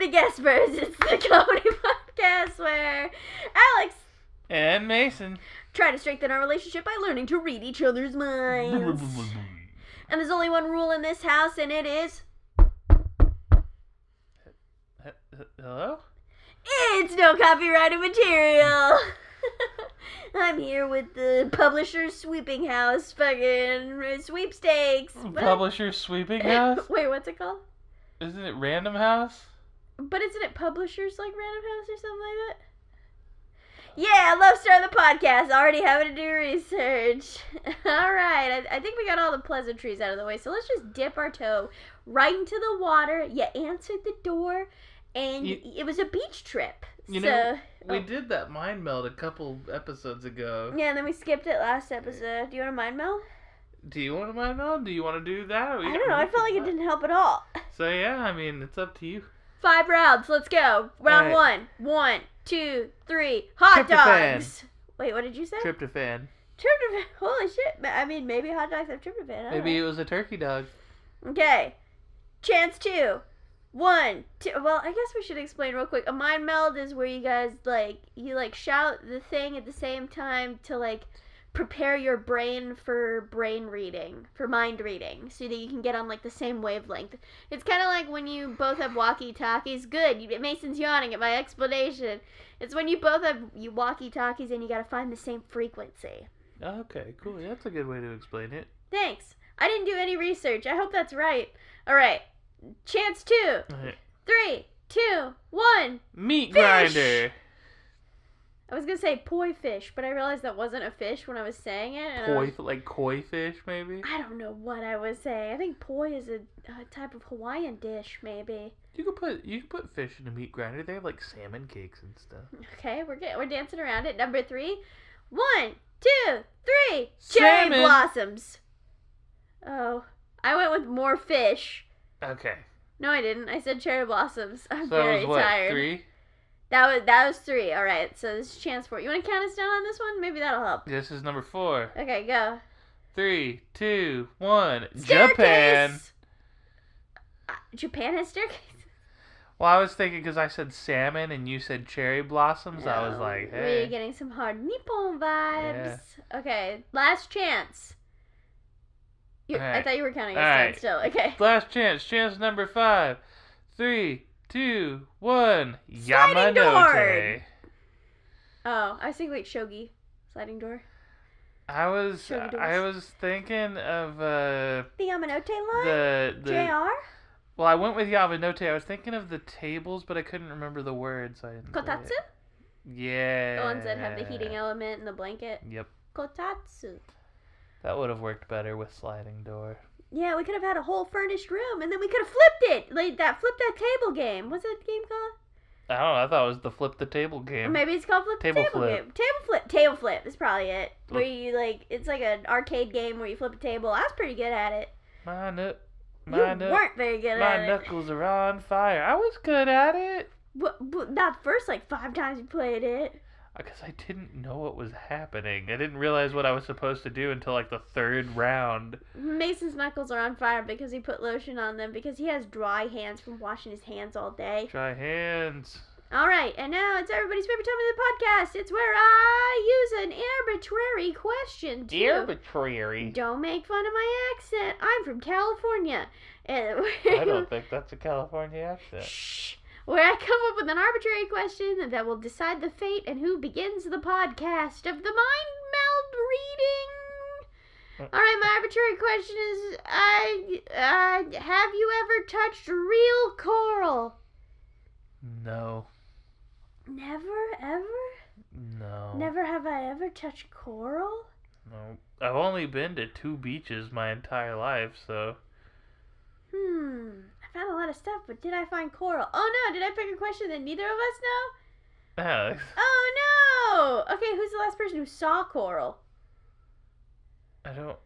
to GuESPers. It's the comedy podcast where Alex and Mason try to strengthen our relationship by learning to read each other's minds. And there's only one rule in this house, and it is... Hello? It's no copyrighted material. I'm here with the Publisher's Sweeping House fucking sweepstakes. Publisher's Sweeping House? Wait, what's it called? Isn't it Random House? But isn't it Publishers like Random House or something like that? Yeah, I love starting the podcast. Already having to do research. Alright, I think we got all the pleasantries out of the way. So let's just dip our toe right into the water. You answered the door, and it was a beach trip. You know, we did that mind meld a couple episodes ago. Yeah, and then we skipped it last episode. Do you want a mind meld? Do you want a mind meld? Do you want to do that? I don't know. I felt like it didn't help at all. So yeah, I mean, it's up to you. 5 rounds. Let's go. Round right. 1. 1, 2, 3. Hot dogs. Wait, what did you say? Tryptophan. Tryptophan. Holy shit. I mean, maybe hot dogs have tryptophan. Maybe it was a turkey dog. Okay. Chance 2. 1, 2. Well, I guess we should explain real quick. A mind meld is where you guys, you shout the thing at the same time to, prepare your brain for brain reading, for mind reading, so that you can get on, the same wavelength. It's kind of like when you both have walkie-talkies. Good. Mason's yawning at my explanation. It's when you both have walkie-talkies and you gotta find the same frequency. Okay, cool. That's a good way to explain it. Thanks. I didn't do any research. I hope that's right. All right. Chance 2. Right. 3, 2, 1. Meat fish! grinder. I was going to say poi fish, but I realized that wasn't a fish when I was saying it. And like koi fish, maybe? I don't know what I was saying. I think poi is a type of Hawaiian dish, maybe. You could put fish in a meat grinder. They have salmon cakes and stuff. Okay, we're dancing around it. Number 3. 1, 2, 3. Cherry Salmon. blossoms. Oh, I went with more fish. Okay. No, I didn't. I said cherry blossoms. I'm So very that was what, tired. 3? That was 3. All right, so this is chance 4. You want to count us down on this one? Maybe that'll help. This is number 4. Okay, go. 3, 2, 1. Staircase! Japan. Japan has staircase? Well, I was thinking because I said salmon and you said cherry blossoms. I was like, hey. We're getting some hard Nippon vibes. Yeah. Okay, last chance. Right. I thought you were counting us down still. Okay. Last chance. Chance number 5. 3, 2, 1. Sliding door. Yamanote. Oh, I was thinking shogi. Sliding door. I was thinking of The Yamanote line? the JR? Well, I went with Yamanote. I was thinking of the tables, but I couldn't remember the words. So I didn't say Kotatsu? it. Yeah. The ones that have the heating element and the blanket. Yep. Kotatsu. That would have worked better with sliding door. Yeah, we could have had a whole furnished room, and then we could have flipped it. Flip that table game. What's that game called? I don't know. I thought it was the flip the table game. Or maybe it's called flip the table game. Table flip is probably it. Where you it's like an arcade game where you flip a table. I was pretty good at it. You weren't very good at it. My knuckles are on fire. I was good at it. But not the first 5 times you played it. Because I didn't know what was happening. I didn't realize what I was supposed to do until the 3rd round. Mason's knuckles are on fire because he put lotion on them because he has dry hands from washing his hands all day. Dry hands. Alright, and now it's everybody's favorite time of the podcast. It's where I use an arbitrary question to... Arbitrary? Don't make fun of my accent. I'm from California. I don't think that's a California accent. Shh. Where I come up with an arbitrary question that will decide the fate and who begins the podcast of the mind meld reading. Alright, my arbitrary question is, have you ever touched real coral? No. Never, ever? No. Never have I ever touched coral? No. I've only been to 2 beaches my entire life, so... I found a lot of stuff, but did I find coral? Oh no, did I pick a question that neither of us know? Alex. Oh no! Okay, who's the last person who saw coral? I don't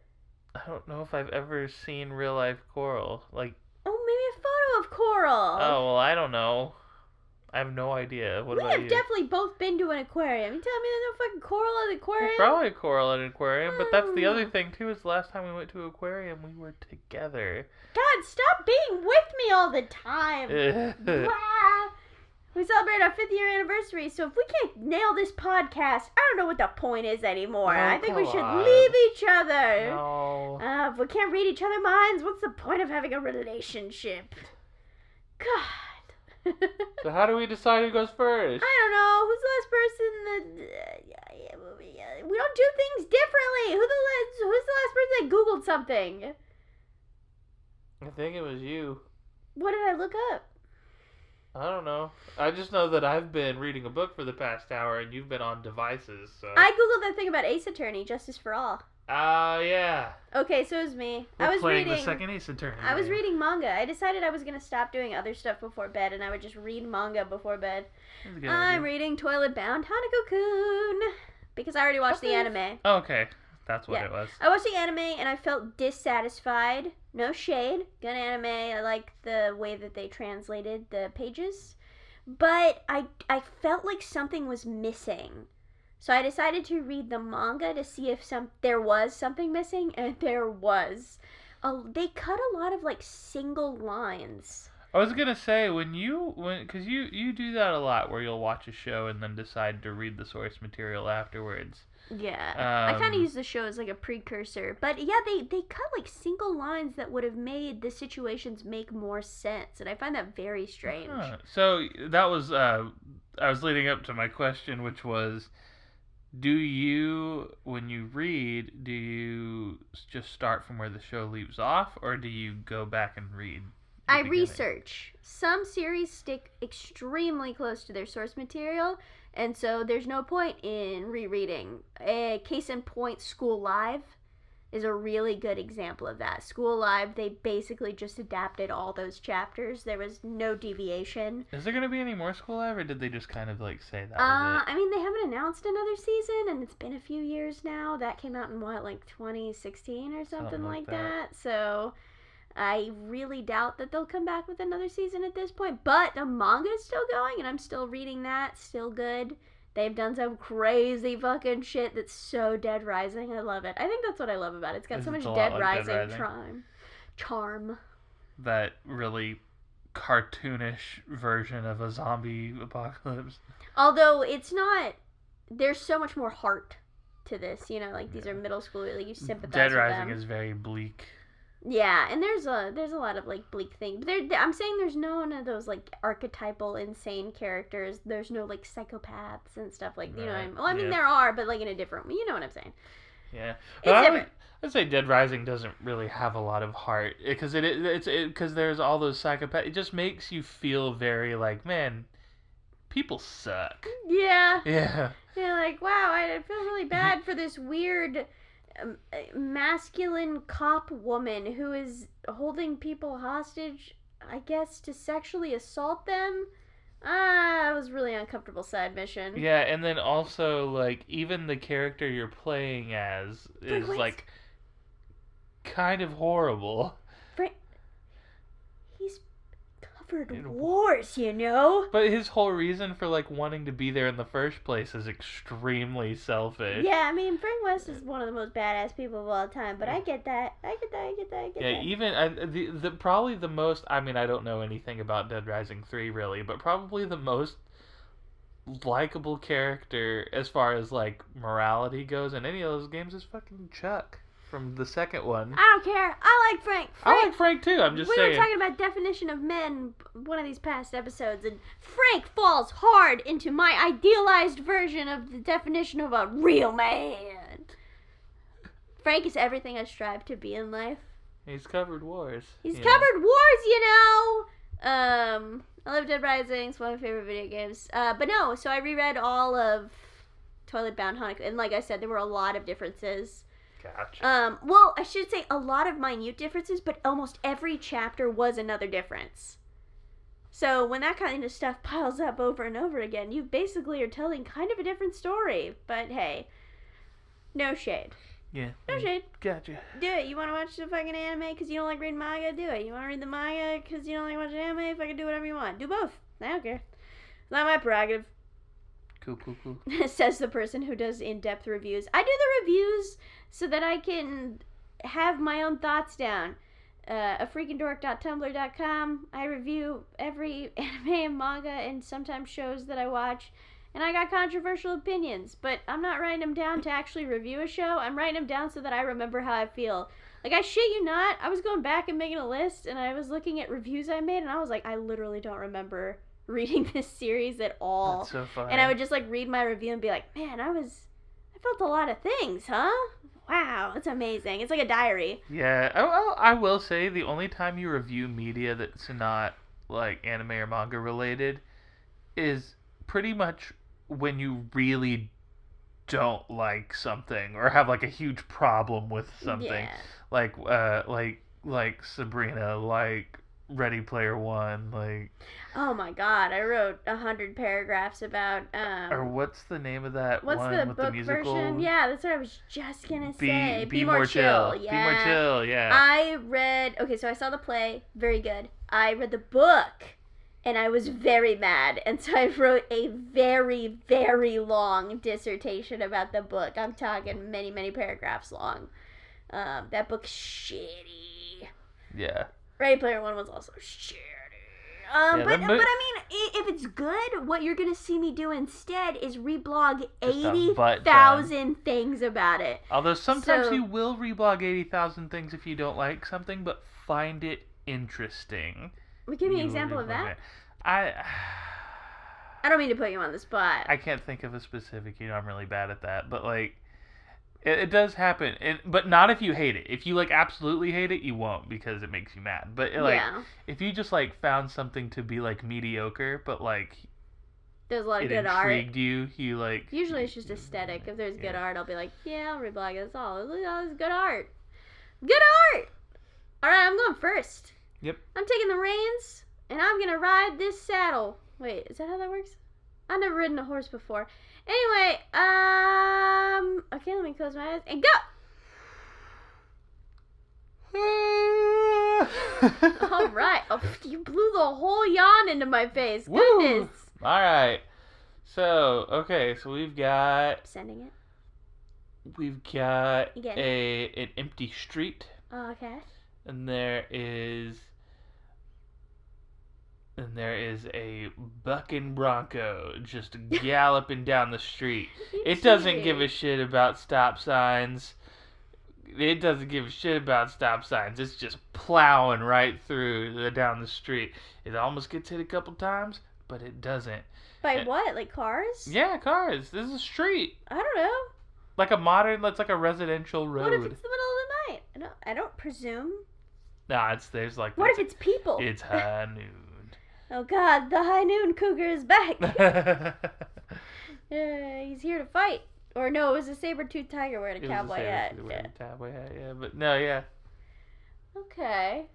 know if I've ever seen real life coral. Oh, maybe a photo of coral. Oh, well, I don't know. I have no idea. What We about have you? definitely both been to an aquarium. You telling me there's no fucking coral at the aquarium? There's probably a coral at an aquarium, but that's the other Oh. thing too. Is the last time we went to an aquarium, we were together. God, stop being with me all the time. Blah. We celebrate our 5th year anniversary, so if we can't nail this podcast, I don't know what the point is anymore. Oh, I think we come should on. leave each other. No. If we can't read each other's minds, what's the point of having a relationship? God. So how do we decide who goes first? I don't know. Who's the last person that... we don't do things differently. Who's the last person that Googled something? I think it was you. What did I look up? I don't know. I just know that I've been reading a book for the past hour, and you've been on devices. So. I Googled that thing about Ace Attorney, Justice for All. Yeah. Okay, so it was me. We're I was playing reading... the second Ace Attorney. I was game. reading manga. I decided I was going to stop doing other stuff before bed, and I would just read manga before bed. That's a good I'm idea. reading Toilet Bound Hanako-kun because I already watched the anime. Oh, okay. That's what Yeah. it was. I watched the anime and I felt dissatisfied. No shade. Good anime. I like the way that they translated the pages. But I felt like something was missing. So I decided to read the manga to see if there was something missing, and there was. They cut a lot of like single lines. I was gonna say because you do that a lot where you'll watch a show and then decide to read the source material afterwards. Yeah, I kind of use the show as like a precursor, but yeah, they cut like single lines that would have made the situations make more sense, and I find that very strange. So that was I was leading up to my question, which was, do you, when you read, do you just start from where the show leaves off, or do you go back and read? I research. Some series stick extremely close to their source material, and so there's no point in rereading. A case in point, School Live is a really good example of that. School Live, they basically just adapted all those chapters. There was no deviation. Is there going to be any more School Live, or did they just kind of like say that was it? I mean, they haven't announced another season, and it's been a few years now. That came out in what, like 2016 or something like that. So I really doubt that they'll come back with another season at this point. But the manga is still going, and I'm still reading that. Still good. They've done some crazy fucking shit that's so Dead Rising. I love it. I think that's what I love about it. It's got so much Dead Rising charm. That really cartoonish version of a zombie apocalypse. Although it's not, there's so much more heart to this. You know, like these are middle school. Like you sympathize Dead with Rising them. is very bleak. Yeah, and there's a lot of like bleak things. But I'm saying there's none of those like archetypal insane characters. There's no like psychopaths and stuff like, you know what I mean? Well, I mean there are, but like in a different, you know what I'm saying? Yeah. It's different. I'd say Dead Rising doesn't really have a lot of heart because because there's all those psychopaths. It just makes you feel very like, man, people suck. Yeah. Yeah. Yeah, like wow, I feel really bad for this weird masculine cop woman who is holding people hostage, I guess, to sexually assault them. It was a really uncomfortable side mission. Yeah, and then also, like, even the character you're playing as is, like, kind of horrible. He's covered wars, you know? But his whole reason for, like, wanting to be there in the first place is extremely selfish. Yeah, I mean, Frank West is one of the most badass people of all time, but I get that. Yeah, even, probably the most, I mean, I don't know anything about Dead Rising 3, really, but probably the most likable character as far as, like, morality goes in any of those games is fucking Chuck from the second one. I don't care. I like Frank. I like Frank, too. I'm just saying. We were talking about definition of men one of these past episodes, and Frank falls hard into my idealized version of the definition of a real man. Frank is everything I strive to be in life. He's covered wars. He's covered wars, you know. I love Dead Rising. It's one of my favorite video games. But no, so I reread all of Toilet Bound Hanako, and like I said, there were a lot of differences. Gotcha. Well, I should say a lot of minute differences, but almost every chapter was another difference. So when that kind of stuff piles up over and over again, you basically are telling kind of a different story. But hey, no shade. Yeah. No shade. Gotcha. Do it. You want to watch the fucking anime because you don't like reading manga? Do it. You want to read the manga because you don't like watching anime? Fucking do whatever you want. Do both. I don't care. not my prerogative. Cool. Says the person who does in-depth reviews. I do the reviews so that I can have my own thoughts down. afreakingdork.tumblr.com. I review every anime and manga and sometimes shows that I watch. And I got controversial opinions, but I'm not writing them down to actually review a show. I'm writing them down so that I remember how I feel. Like, I shit you not, I was going back and making a list, and I was looking at reviews I made, and I was like, I literally don't remember reading this series at all. That's so funny. And I would just, like, read my review and be like, man, I felt a lot of things, huh? Wow, it's amazing. It's like a diary. Yeah, I will say the only time you review media that's not, like, anime or manga related is pretty much when you really don't like something or have, like, a huge problem with something. Yeah. Like Sabrina, like Ready Player One, like... Oh my god, I wrote 100 paragraphs about, Or what's the name of that what's one the with book the musical? version? Yeah, that's what I was just gonna say. Be More Chill. Yeah. Be More Chill, yeah. I read, okay, so I saw the play, very good. I read the book, and I was very mad, and so I wrote a very, very long dissertation about the book. I'm talking many, many paragraphs long. That book's shitty. Yeah. Ready Player One was also shitty. But I mean, if it's good, what you're gonna see me do instead is reblog 80,000 things about it. Although sometimes you will reblog 80,000 things if you don't like something, but find it interesting. Give me an example of that. I don't mean to put you on the spot. I can't think of a specific. I'm really bad at that. But like, it does happen. But not if you hate it. If you like absolutely hate it, you won't because it makes you mad. But like, if you just like found something to be like mediocre, but like there's a lot of good art. It intrigued you. You like. Usually it's just aesthetic. If there's good art, I'll be like, yeah, I'll reblog it. That's all. Look at all this good art. Good art. All right, I'm going first. Yep. I'm taking the reins. And I'm gonna ride this saddle. Wait, is that how that works? I've never ridden a horse before. Anyway, okay, let me close my eyes and go! Alright. Oh, you blew the whole yawn into my face. Goodness. Alright. So we've got... Sending it. We've got an empty street. Oh, okay. And there is a bucking bronco just galloping down the street. It doesn't give a shit about stop signs. It's just plowing right through down the street. It almost gets hit a couple times, but it doesn't. By what? Like cars? Yeah, cars. This is a street. I don't know. Like a modern, that's like a residential road. What if it's the middle of the night? I don't presume. Nah, there's like... What if it's people? It's high noon. Oh God, the high noon cougar is back. He's here to fight. Or no, it was a saber-toothed tiger wearing a cowboy hat. Cowboy hat, yeah. But no, yeah. Okay.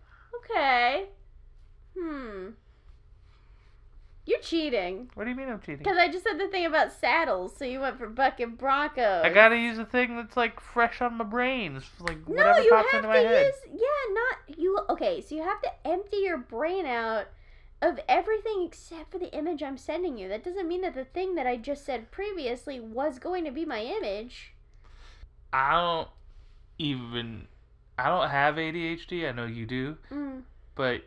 You're cheating. What do you mean I'm cheating? Because I just said the thing about saddles, so you went for buck and bronco. I gotta use a thing that's like fresh on my brain. Like no, whatever you pops have into my head. Okay, so you have to empty your brain out of everything except for the image I'm sending you. That doesn't mean that the thing that I just said previously was going to be my image. I don't have ADHD. I know you do. But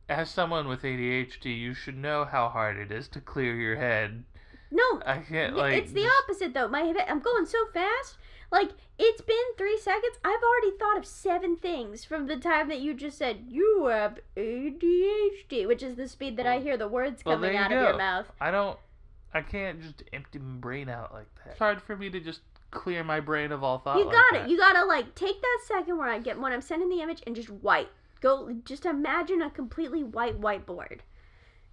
as someone with ADHD, you should know how hard it is to clear your head. No, I can't it's the opposite though. I'm going so fast. Like, it's been 3 seconds. I've already thought of 7 things from the time that you just said, you have ADHD, which is the speed that I hear the words coming out of your mouth. I can't just empty my brain out like that. It's hard for me to just clear my brain of all thought. You got it. You gotta, like, take that second where when I'm sending the image and just just imagine a completely white whiteboard.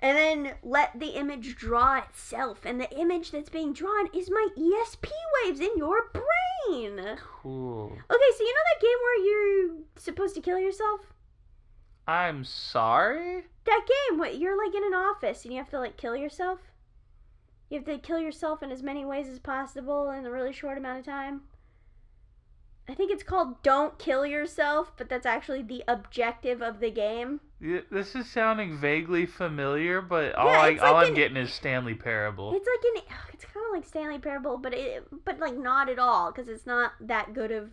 And then let the image draw itself. And the image that's being drawn is my ESP waves in your brain. Cool. Okay, so you know that game where you're supposed to kill yourself? I'm sorry? That game, you're like in an office and you have to like kill yourself. You have to kill yourself in as many ways as possible in a really short amount of time. I think it's called Don't Kill Yourself, but that's actually the objective of the game. Yeah, this is sounding vaguely familiar, but all Yeah, I it's all like I'm getting is Stanley Parable. it's like it's kind of like Stanley Parable, but like not at all, because it's not that good of.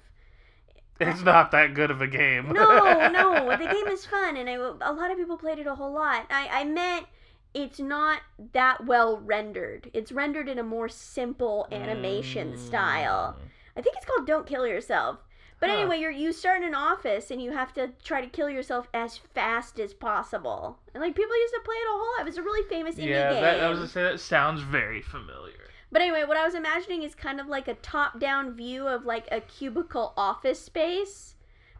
It's not that good of a game. No, the game is fun, and a lot of people played it a whole lot. I meant it's not that well rendered. It's rendered in a more simple animation style. I think it's called Don't Kill Yourself. But anyway, you start in an office and you have to try to kill yourself as fast as possible. And like people used to play it a whole lot. It was a really famous indie game. Yeah, I was gonna say that sounds very familiar. But anyway, what I was imagining is kind of like a top-down view of like a cubicle office space,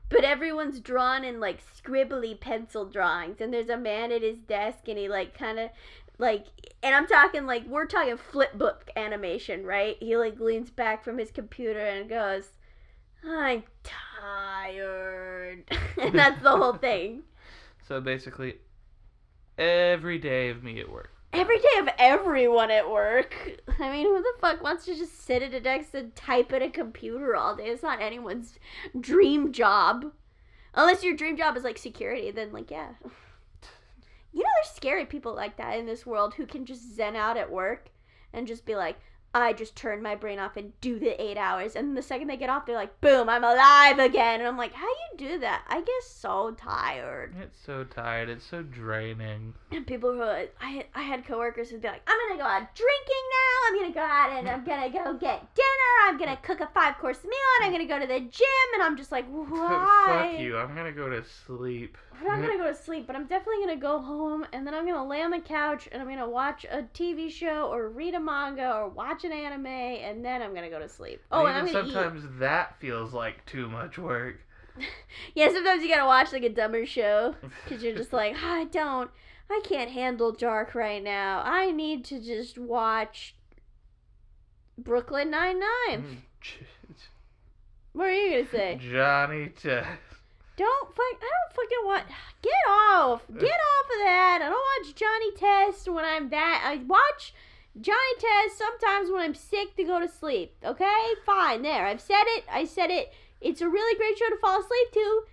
but everyone's drawn in like scribbly pencil drawings, and there's a man at his desk, and he like kind of like, and I'm talking like we're talking flip book animation, right? He like leans back from his computer and goes, "I'm tired," and that's the whole thing. So basically, every day of me at work. Every day of everyone at work. I mean, who the fuck wants to just sit at a desk and type at a computer all day? It's not anyone's dream job. Unless your dream job is like security, then like, yeah. You know, there's scary people like that in this world who can just zen out at work and just be like, I just turn my brain off and do the 8 hours. And the second they get off, they're like, boom, I'm alive again. And I'm like, how you do that? I get so tired. It's so tired. It's so draining. And people who I had coworkers who'd be like, I'm gonna go out drinking now. I'm gonna go out and I'm gonna go get dinner. I'm gonna cook a 5-course meal and I'm gonna go to the gym. And I'm just like, why? Fuck you. I'm gonna go to sleep. I'm not gonna go to sleep, but I'm definitely gonna go home and then I'm gonna lay on the couch and I'm gonna watch a TV show or read a manga or watch an anime and then I'm gonna go to sleep. Oh, and I'm gonna sometimes that feels like too much work. Yeah, sometimes you gotta watch like a dumber show because you're just like, I can't handle dark right now. I need to just watch Brooklyn Nine-Nine. What are you gonna say? Johnny Test. I don't fucking want. Get off of that. I don't watch Johnny Test when I'm that. I watch Johnny Test sometimes when I'm sick to go to sleep. Okay, fine. There, I said it. It's a really great show to fall asleep to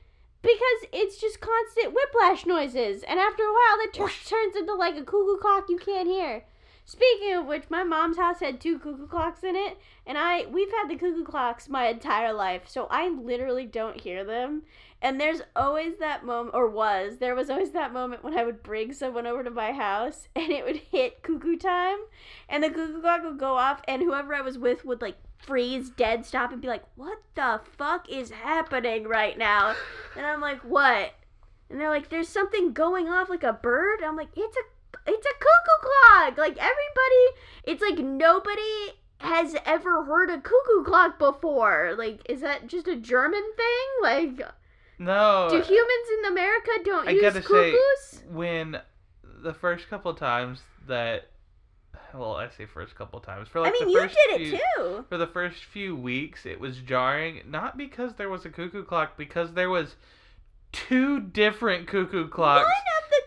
because it's just constant whiplash noises, and after a while, it turns into like a cuckoo clock you can't hear. Speaking of which, my mom's house had 2 cuckoo clocks in it, and we've had the cuckoo clocks my entire life, so I literally don't hear them. And there was always that moment when I would bring someone over to my house, and it would hit cuckoo time, and the cuckoo clock would go off, and whoever I was with would like freeze dead stop and be like, what the fuck is happening right now? And I'm like, what? And they're like, there's something going off like a bird. And I'm like, it's a cuckoo clock. Like it's like nobody has ever heard a cuckoo clock before. Like, is that just a German thing? Like, no. Do humans in America don't use cuckoos? Say, when the first couple of times that, well, I say first couple of times. For like you did it too. For the first few weeks, it was jarring. Not because there was a cuckoo clock, because there was 2 different cuckoo clocks.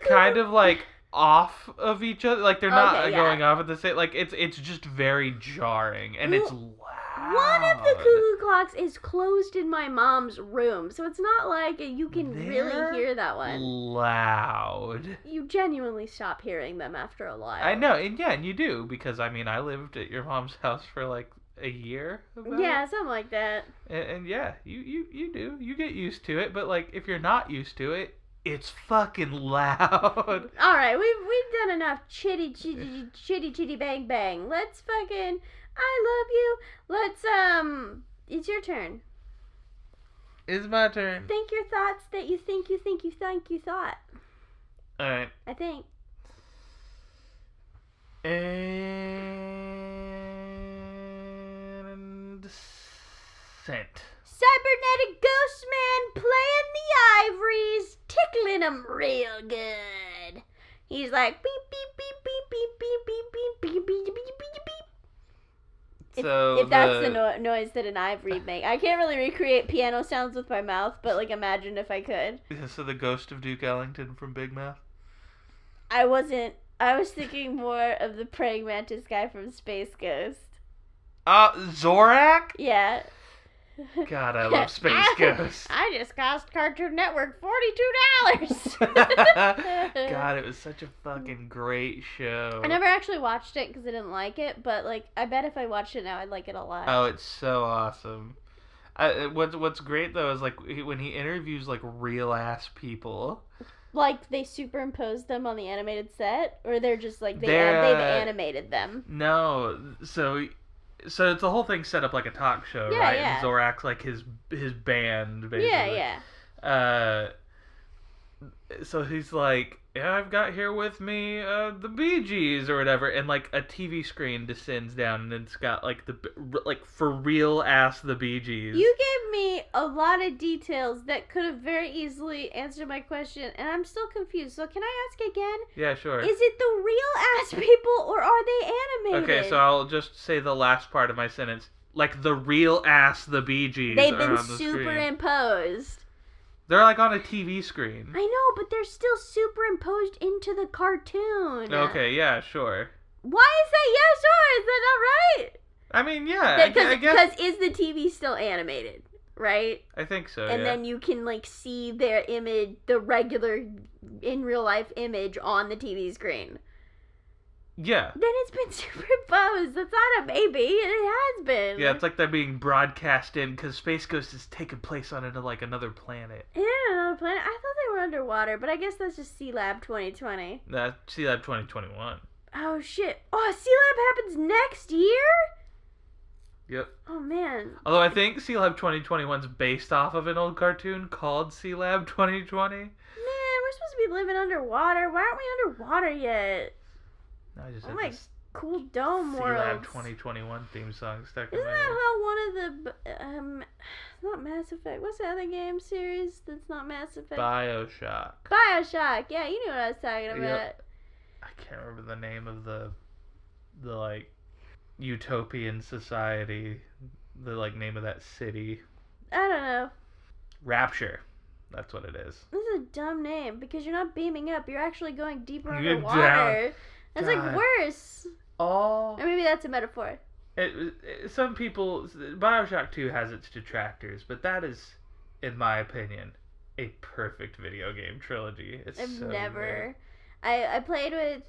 Kind of like off of each other, like they're not going off at the same. Like it's just very jarring, and it's loud. One of the cuckoo clocks is closed in my mom's room, so it's not like you can really hear that one. Loud. You genuinely stop hearing them after a while. I know, and you do, because I mean I lived at your mom's house for like a year. Something like that. And yeah, you do. You get used to it, but like if you're not used to it, it's fucking loud. All right, we've done enough chitty bang bang. Let's fucking. I love you. Let's It's your turn. It's my turn. Think your thoughts that you think you thought. All right. I think. And sent. Cybernetic ghost man playing the ivories, tickling them real good. He's like beep beep beep beep beep beep beep beep beep beep beep beep beep. If that's the noise that an ivory makes. I can't really recreate piano sounds with my mouth, but like imagine if I could. So the ghost of Duke Ellington from Big Mouth? I was thinking more of the praying mantis guy from Space Ghost. Zorak? Yeah. God, I love Space Ghost. I just cost Cartoon Network $42. God, it was such a fucking great show. I never actually watched it because I didn't like it, but like I bet if I watched it now, I'd like it a lot. Oh, it's so awesome. What's great though is like when he interviews like real ass people. Like they superimpose them on the animated set, or they're just like they've animated them. No, so it's the whole thing set up like a talk show, Yeah, right? yeah. And Zorak's like his band, basically. Yeah, yeah. So he's like, yeah, I've got here with me the Bee Gees or whatever, and like a TV screen descends down, and it's got like like for real ass the Bee Gees. You gave me a lot of details that could have very easily answered my question, and I'm still confused. So can I ask again? Yeah, sure. Is it the real ass people, or are they animated? Okay, so I'll just say the last part of my sentence. Like the real ass the Bee Gees. They've are been on the superimposed. Screen. They're like on a TV screen. I know, but they're still superimposed into the cartoon. Okay, yeah, sure. Why is that yes or is that not right? I mean, yeah, I guess. Because is the TV still animated, right? I think so, and then you can like see their image, the regular in real life image on the TV screen. Yeah. Then it's been superimposed. That's not a maybe. It has been. Yeah, it's like they're being broadcast in because Space Ghost is taking place on like another planet. Yeah, another planet. I thought they were underwater, but I guess that's just Sea Lab 2020. That's Sea Lab 2021. Oh shit! Oh, Sea Lab happens next year. Yep. Oh man. Although I think Sea Lab 2021 is based off of an old cartoon called Sea Lab 2020. Man, we're supposed to be living underwater. Why aren't we underwater yet? I just Oh my cool dome Sea world. Lab 2021 theme song stuck in Isn't my that head. how one of the not Mass Effect? What's the other game series that's not Mass Effect? BioShock. BioShock. Yeah, you knew what I was talking about. Yep. I can't remember the name of the like utopian society. The like name of that city. I don't know. Rapture. That's what it is. This is a dumb name because you're not beaming up. You're actually going deeper You're underwater. down. That's God. like worse. All Or maybe that's a metaphor. some people, BioShock 2 has its detractors, but that is, in my opinion, a perfect video game trilogy. It's I've so never. good. I played with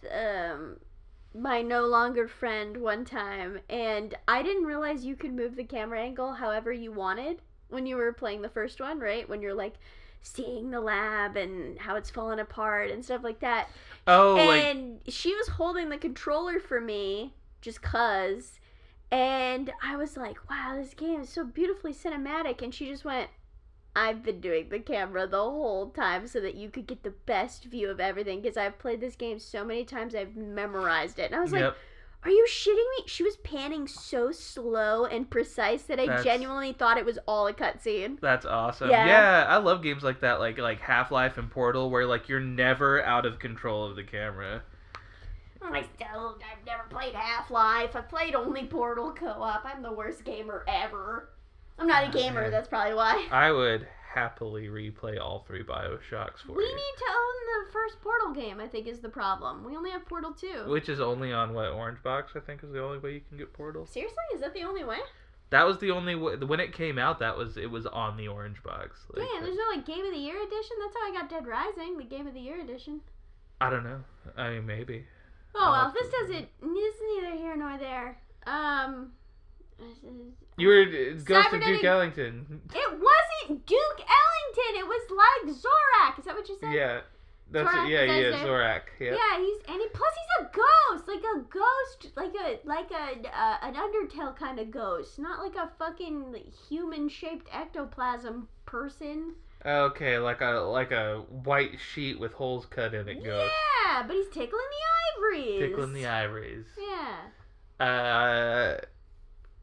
my no longer friend one time, and I didn't realize you could move the camera angle however you wanted when you were playing the first one, right? When you're like seeing the lab and how it's falling apart and stuff like that. Oh, and she was holding the controller for me just cuz, and I was like, wow, this game is so beautifully cinematic, and she just went, I've been doing the camera the whole time so that you could get the best view of everything because I've played this game so many times I've memorized it. And I was like, are you shitting me? She was panning so slow and precise that I genuinely thought it was all a cutscene. That's awesome. Yeah. Yeah, I love games like that, like Half-Life and Portal, where like you're never out of control of the camera. I've never played Half-Life. I've played only Portal co-op. I'm the worst gamer ever. I'm not a gamer, man. that's probably why. I would happily replay all 3 BioShocks for We you. need to own the first Portal game, I think, is the problem. We only have Portal 2. Which is only on, Orange Box, I think is the only way you can get Portal. Seriously? Is that the only way? That was the only way. When it came out, it was on the Orange Box. Damn, there's no, Game of the Year edition? That's how I got Dead Rising, the Game of the Year edition. I don't know. I mean, maybe. Oh, well, this is neither here nor there. You were Ghost of Duke Cybernetic- Ellington. It wasn't Duke Ellington. It was like Zorak. Is that what you said? Yeah. That's Zorak, it. Yeah, is that his yeah, name? Zorak. Yeah. Yeah, plus he's a ghost, like an Undertale kind of ghost, not like a fucking human-shaped ectoplasm person. Okay, like a white sheet with holes cut in it. Ghost. Yeah, but he's tickling the ivories. Tickling the ivories. Yeah.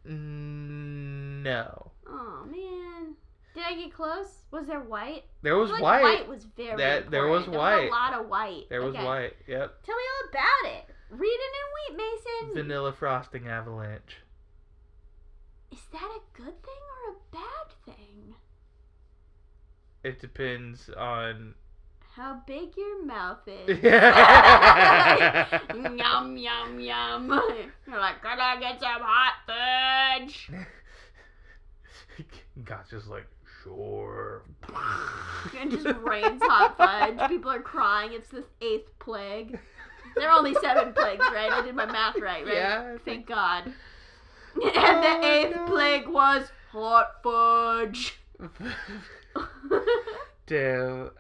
No. Oh man, did I get close? Was there white? There was I feel white. like white was very important. There was There white. was a lot of white. There was Okay. white. Yep. Tell me all about it. Read it in wheat, Mason. Vanilla frosting avalanche. Is that a good thing or a bad thing? It depends on How big your mouth is. Yum, yum, yum. You're like, can I get some hot fudge? God's just like, sure. And just rains hot fudge. People are crying. It's the 8th plague. There are only 7 plagues, right? I did my math right? Yeah. Thank God. And the 8th plague was hot fudge. Damn.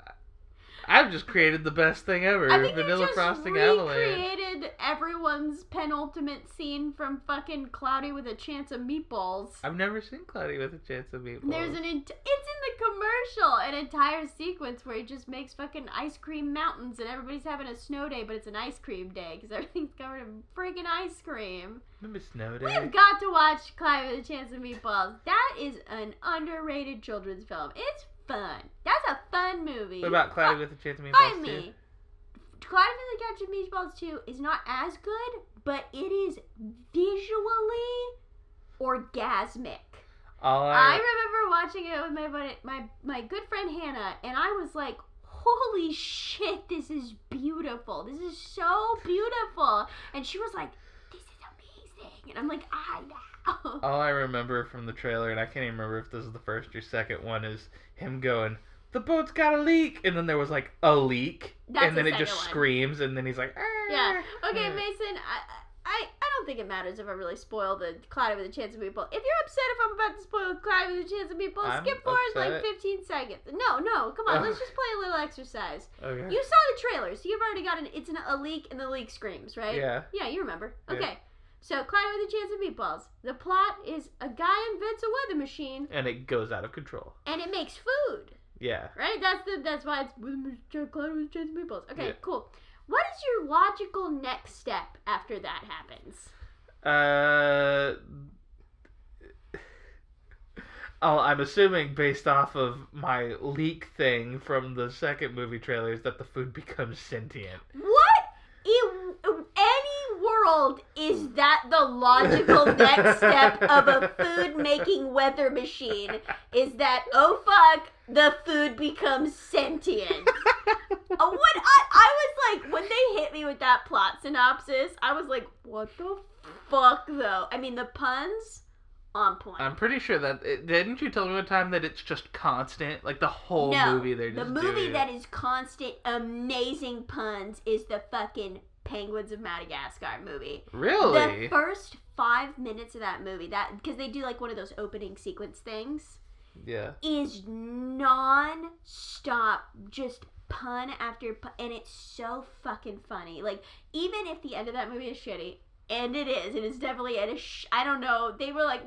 I've just created the best thing ever. I think Vanilla you just frosting avalanche. recreated everyone's penultimate scene from fucking Cloudy with a Chance of Meatballs. I've never seen Cloudy with a Chance of Meatballs. There's it's in the commercial, an entire sequence where he just makes fucking ice cream mountains and everybody's having a snow day, but it's an ice cream day because everything's covered in freaking ice cream. Remember Snow Day? We've got to watch Cloudy with a Chance of Meatballs. That is an underrated children's film. It's fun. That's a fun movie. What about Cloudy with a Chance of Meatballs? Find me. Cloudy with a Chance of Meatballs 2 is not as good, but it is visually orgasmic. I remember watching it with my good friend Hannah, and I was like, holy shit, this is beautiful. This is so beautiful. And she was like, this is amazing. And I'm like, I know. All I remember from the trailer, and I can't even remember if this is the first or second one, is him going, the boat's got a leak, and then there was like a leak, and then it just screams, and then he's like, ah. Yeah. Okay, Mason, I don't think it matters if I really spoil the Cloudy with a Chance of Meatballs. If you're upset if I'm about to spoil Cloudy with a Chance of Meatballs, skip forward like 15 seconds. No, come on, let's just play a little exercise. Okay. You saw the trailer, so you've already got a leak, and the leak screams, right? Yeah. Yeah, you remember. Yeah. Okay. So, Cloudy with a Chance of Meatballs. The plot is a guy invents a weather machine. And it goes out of control. And it makes food. Yeah. Right? That's why it's Cloudy with a Chance of Meatballs. Okay, yeah. Cool. What is your logical next step after that happens? I'm assuming based off of my leak thing from the second movie trailers that the food becomes sentient. What? In any world is that the logical next step of a food-making weather machine? Is that, oh fuck, the food becomes sentient? What I was like, when they hit me with that plot synopsis, I was like, what the fuck, though? I mean, the puns, on point. I'm pretty sure that, didn't you tell me one time that it's just constant? Like, the whole movie, they're just the movie that is constant, amazing puns is the fucking Penguins of Madagascar movie. Really? The first 5 minutes of that movie, because they do like one of those opening sequence things. Yeah. Is non-stop, just pun after pun, and it's so fucking funny. Like, even if the end of that movie is shitty, and it is definitely I don't know, they were like,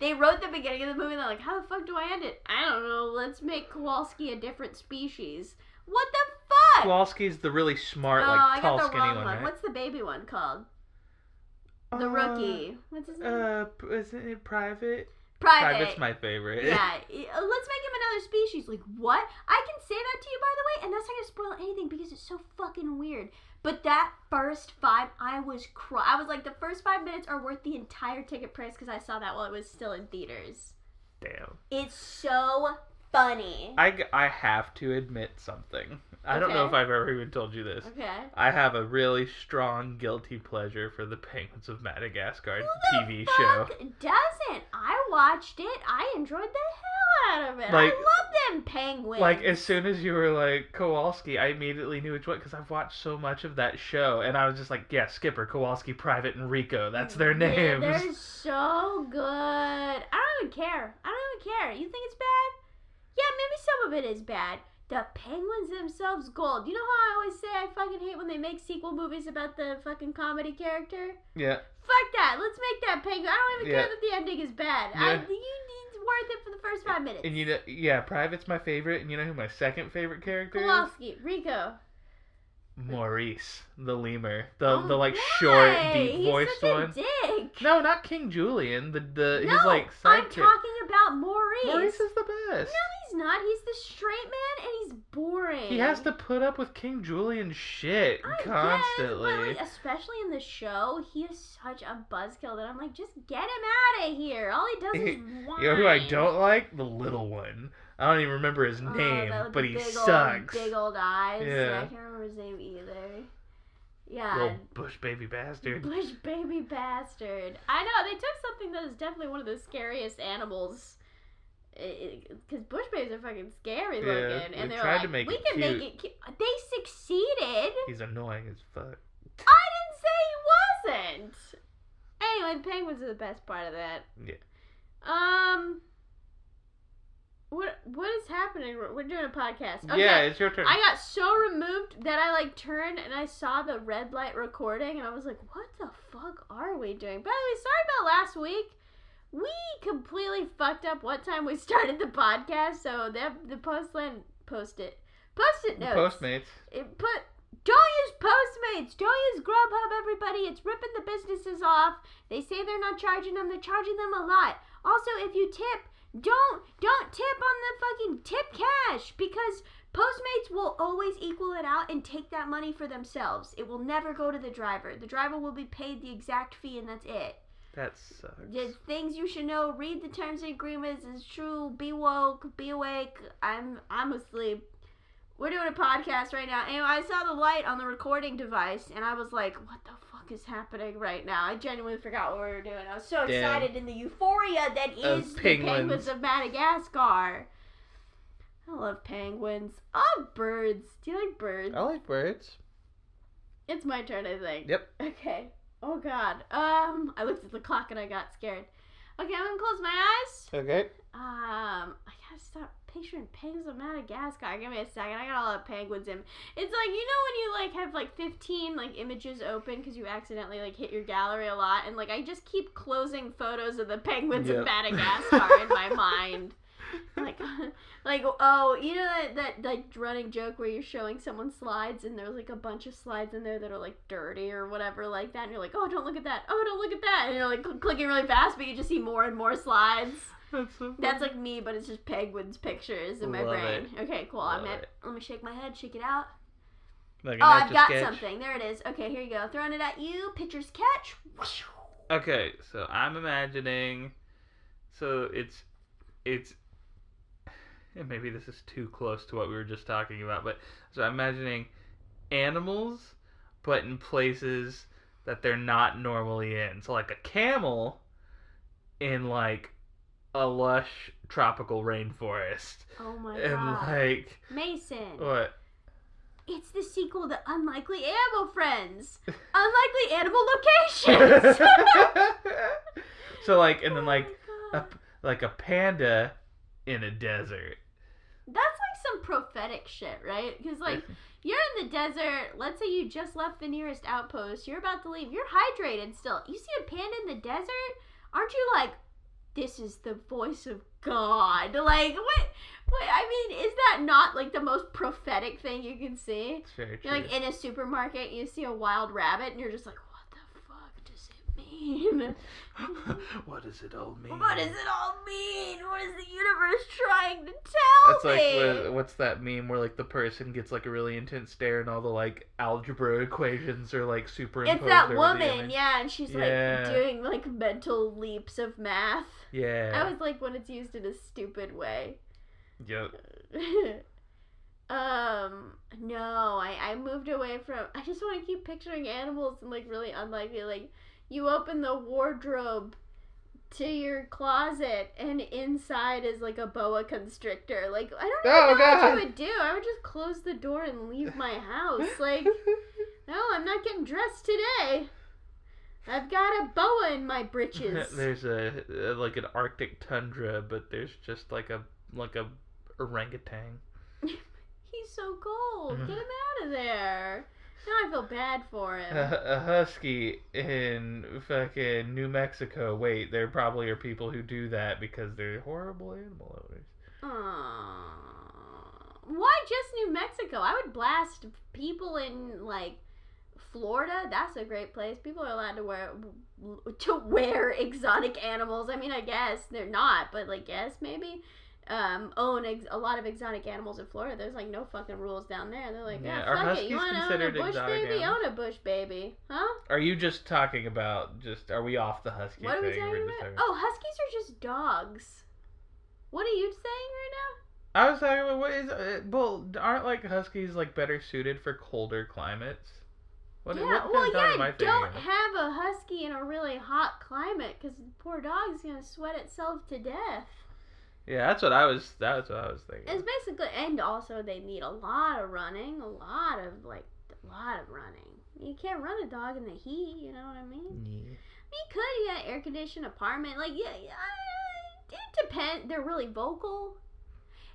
they wrote the beginning of the movie and they're like, how the fuck do I end it? I don't know, let's make Kowalski a different species. What the fuck? Kowalski's the really smart, tall, skinny one, right? What's the baby one called? The rookie. What's his name? Isn't it Private? Private. Private's my favorite. Yeah. Let's make him another species. Like, what? I can say that to you, by the way, and that's not going to spoil anything because it's so fucking weird. But that first 5, I was like, the first 5 minutes are worth the entire ticket price because I saw that while it was still in theaters. Damn. It's so funny. I have to admit something. I don't know if I've ever even told you this. Okay. I have a really strong guilty pleasure for the Penguins of Madagascar TV show. show. Doesn't. I watched it. I enjoyed the hell out of it. Like, I love them penguins. Like, as soon as you were like, Kowalski, I immediately knew which one, because I've watched so much of that show, and I was just like, yeah, Skipper, Kowalski, Private, and Rico. That's their names. Yeah, they're so good. I don't even care. You think it's bad? Yeah, maybe some of it is bad. The penguins themselves, gold. You know how I always say I fucking hate when they make sequel movies about the fucking comedy character? Yeah. Fuck that. Let's make that penguin. I don't even care that the ending is bad. Yeah. It's worth it for the first 5 minutes. And you know, yeah, Private's my favorite, and you know who my second favorite character is? Kowalski, Rico. Maurice, the lemur, the short, deep voiced one. He's such a dick. No, not King Julian. He's like sidekick. I'm talking about Maurice. Maurice is the best. No, he's not. He's the straight man, and he's boring. He has to put up with King Julian's shit constantly. Guess, but especially in the show, he is such a buzzkill that I'm like, just get him out of here. All he does is whine. You know who I don't like? The little one. I don't even remember his name, but he sucks. Big old eyes. Yeah. I can't remember his name either. Yeah. Little bush baby bastard. Bush baby bastard. I know, they took something that is definitely one of the scariest animals because bush babies are fucking scary Yeah, looking, and we they're tried like, to make we it can cute. make it cute. They succeeded. He's annoying as fuck. I didn't say he wasn't. Anyway, the penguins are the best part of that. Yeah. What is happening? We're doing a podcast. Okay. Yeah, it's your turn. I got so removed that I like turned and I saw the red light recording and I was like, what the fuck are we doing? By the way, sorry about last week. We completely fucked up what time we started the podcast, so the post-it notes. Postmates. Don't use Postmates. Don't use Grubhub, everybody. It's ripping the businesses off. They say they're not charging them. They're charging them a lot. Also, if you tip, don't tip on the fucking tip cash, because Postmates will always equal it out and take that money for themselves. It will never go to the driver. The driver will be paid the exact fee, and that's it. That sucks. The things you should know: read the terms and agreements. It's true. Be woke. Be awake. I'm asleep. We're doing a podcast right now. Anyway, I saw the light on the recording device, and I was like, what the fuck is happening right now? I genuinely forgot what we were doing. I was so excited in the euphoria that is the penguins of Madagascar. I love penguins. I love birds. Do you like birds? I like birds. It's my turn, I think. Yep. Okay. Oh, God. I looked at the clock and I got scared. Okay, I'm going to close my eyes. Okay. I gotta stop picturing penguins of Madagascar. Give me a second. I got a lot of penguins in. It's like, you know when you like have like 15 like images open because you accidentally like hit your gallery a lot, and like I just keep closing photos of the penguins of Madagascar in my mind. Like oh, you know that like running joke where you're showing someone slides and there's like a bunch of slides in there that are like dirty or whatever like that, and you're like, oh, don't look at that, oh, don't look at that, and you're like clicking really fast, but you just see more and more slides. That's so funny. That's like me, but it's just penguins pictures in my brain. Okay, cool. Let me shake my head, shake it out. Like I've got something. There it is. Okay, here you go. Throwing it at you. Pictures catch. Okay, so I'm imagining. So it's. And maybe this is too close to what we were just talking about, but so I'm imagining animals, but in places that they're not normally in. So like a camel in like a lush tropical rainforest. Oh my and god. And like Mason. What? It's the sequel to Unlikely Animal Friends. Unlikely Animal Locations. So like, and then like a panda in a desert. That's like some prophetic shit, right? Because like you're in the desert. Let's say you just left the nearest outpost. You're about to leave. You're hydrated still. You see a panda in the desert? Aren't you like, this is the voice of God? Like what? I mean, is that not like the most prophetic thing you can see? It's very true. You're like in a supermarket, you see a wild rabbit, and you're just like, what the fuck does it mean? What does it all mean? What does it all mean? What is the universe trying to tell me? It's like, what's that meme where like the person gets like a really intense stare and all the like algebra equations are like superimposed? It's that over woman, yeah, and she's like doing like mental leaps of math. Yeah. I always like when it's used in a stupid way. Yep. No, I moved away from. I just want to keep picturing animals and like really unlikely. Like you open the wardrobe to your closet and inside is like a boa constrictor. Like I don't even know what you would do. I would just close the door and leave my house. Like no, I'm not getting dressed today. I've got a boa in my britches. There's a like an Arctic tundra, but there's just like a orangutan. He's so cold. Get him out of there. Now I feel bad for him. A husky in fucking New Mexico. Wait, there probably are people who do that because they're horrible animal owners. Why just New Mexico? I would blast people in like Florida. That's a great place. People are allowed to wear exotic animals. I mean, I guess they're not, but like, guess maybe. Own a lot of exotic animals in Florida. There's like no fucking rules down there. They're like, yeah, fuck it. You want to own a bush baby? Own a bush baby, huh? Are you just talking about are we off the husky what thing? What are we talking about? Oh, huskies are just dogs. What are you saying right now? I was talking about well, aren't like huskies like better suited for colder climates? Don't have a husky in a really hot climate because the poor dog's gonna sweat itself to death. Yeah, that's what I was. That's what I was thinking. It's basically, and also they need a lot of running, a lot of running. You can't run a dog in the heat. You know what I mean? Yeah. You could, you got an air conditioned apartment. Like, yeah, it depends. They're really vocal.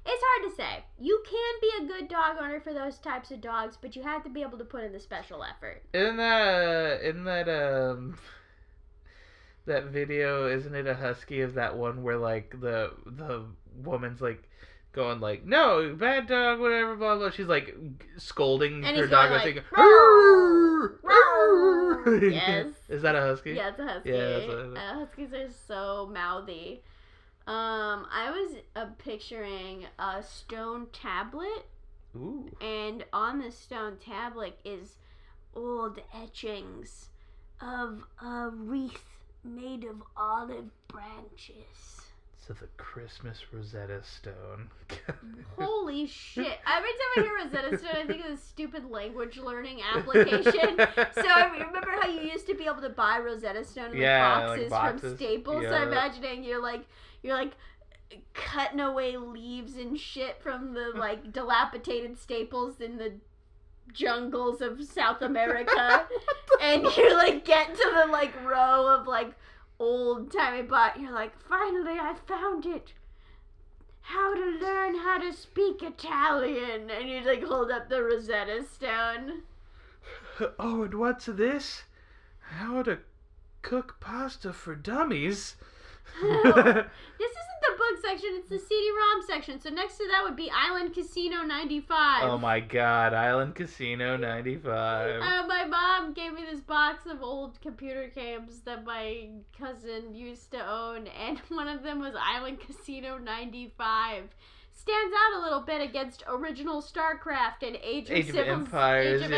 It's hard to say. You can be a good dog owner for those types of dogs, but you have to be able to put in the special effort. That video, isn't it a husky of that one where like the woman's like going like, no, bad dog, whatever, blah blah. She's like scolding And her he's dog, going like, like, "Arr! "Roar!" Arr!" Yes. Is that a husky? Yeah, it's a husky. Yeah, that's what Huskies are so mouthy. I was picturing a stone tablet. Ooh. And on the stone tablet is old etchings of a wreath made of olive branches. So the Christmas Rosetta Stone. Holy shit. Every time I hear Rosetta Stone, I think of this stupid language learning application. So I remember how you used to be able to buy Rosetta Stone in boxes from Staples. Yeah. So I'm imagining you're like cutting away leaves and shit from the like dilapidated Staples in the jungles of South America. And you're like getting to the like row of like old timey bot. You're like, finally I found it. How to learn how to speak Italian. And you like hold up the Rosetta Stone. Oh, and what's this? How to cook pasta for dummies. This isn't the book section, it's the CD-ROM section. So next to that would be Island Casino 95. Oh my god, Island Casino 95. My mom gave me this box of old computer games that my cousin used to own, and one of them was Island Casino 95. Stands out a little bit against original StarCraft and Age of Empires, Age of